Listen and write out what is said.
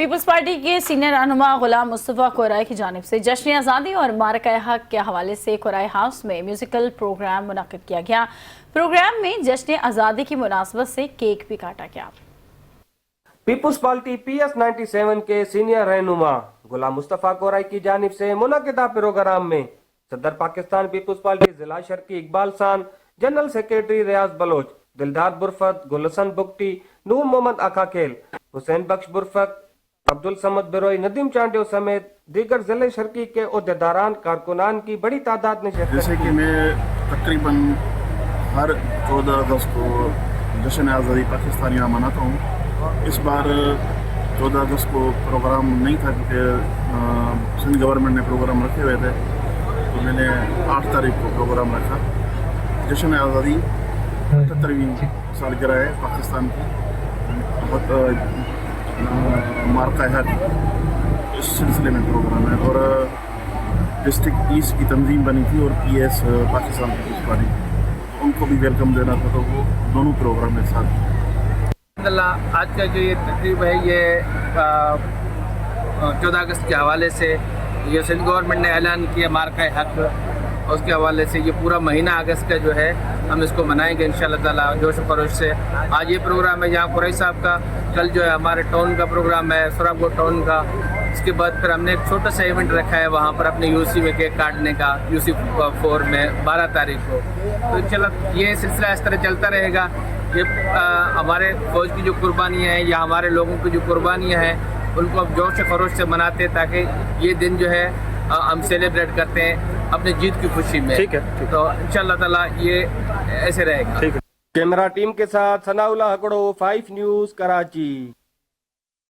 Peoples party کے senior رہنما غلام مصطفیٰ قرائے کی جانب سے جشن آزادی اور مارکہ حق کے حوالے سے قرائے ہاؤس میں میوزیکل پروگرام منعقد کیا گیا۔ پروگرام میں جشن آزادی کی مناسبت سے کیک بھی کاٹا گیا۔ پیپلز پارٹی PS97 کے سینئر رہنما غلام مصطفیٰ قرائے کی جانب سے منعقدہ پروگرام میں صدر پاکستان پیپلز پارٹی ضلع شرقی اقبال سان، جنرل سیکریٹری ریاض بلوچ، دلدار برفت، گلحسن بگٹی، نور محمد آقا کھیل، حسین بخش برفت، عبدالصمد بروئی، ندیم چانڈیو سمیت دیگر ضلع شرقی کے عہدیداران کارکنان کی بڑی تعداد نے شرکت کی۔ جیسے کہ میں تقریباً ہر 14 اگست کو جشن آزادی پاکستان یہاں مناتا ہوں۔ اس بار 14 اگست کو پروگرام نہیں تھا کیونکہ سندھ گورنمنٹ نے پروگرام رکھے ہوئے تھے، تو میں نے 8 تاریخ کو پروگرام رکھا۔ جشن آزادی 78ویں سالگرہ ہے پاکستان کی، مارکہ حق اس سلسلے میں پروگرام ہے، اور ڈسٹرکٹ ایسٹ کی تنظیم بنی تھی اور PS پاکستان پیپلز پارٹی، ان کو بھی ویلکم دینا تھا، تو وہ دونوں پروگرام ایک ساتھ۔ الحمدللہ آج کا جو یہ تقریب ہے یہ 14 اگست کے حوالے سے یہ سندھ گورنمنٹ نے اعلان کیا مارکہ حق، اس کے حوالے سے یہ پورا مہینہ اگست کا جو ہے ہم اس کو منائیں گے انشاءاللہ تعالیٰ جوش و خروش سے۔ آج یہ پروگرام ہے یہاں قریش صاحب کا، کل جو ہے ہمارے ٹاؤن کا پروگرام ہے سوراب گڑھ ٹاؤن کا، اس کے بعد پھر ہم نے ایک چھوٹا سا ایونٹ رکھا ہے وہاں پر اپنے UC میں کیک کاٹنے کا، UC 4 میں 12 تاریخ کو۔ تو انشاءاللہ یہ سلسلہ اس طرح چلتا رہے گا۔ یہ ہمارے فوج کی جو قربانیاں ہیں یا ہمارے لوگوں کی جو قربانیاں ہیں ان کو اب جوش و خروش سے مناتے ہیں، تاکہ یہ دن جو ہے ہم سیلیبریٹ کرتے ہیں اپنے جیت کی خوشی میں۔ تو انشاءاللہ تعالیٰ یہ ایسے رہے گا۔ کیمرہ ٹیم کے ساتھ ثناء اللہ ہکڑو، 5 نیوز کراچی۔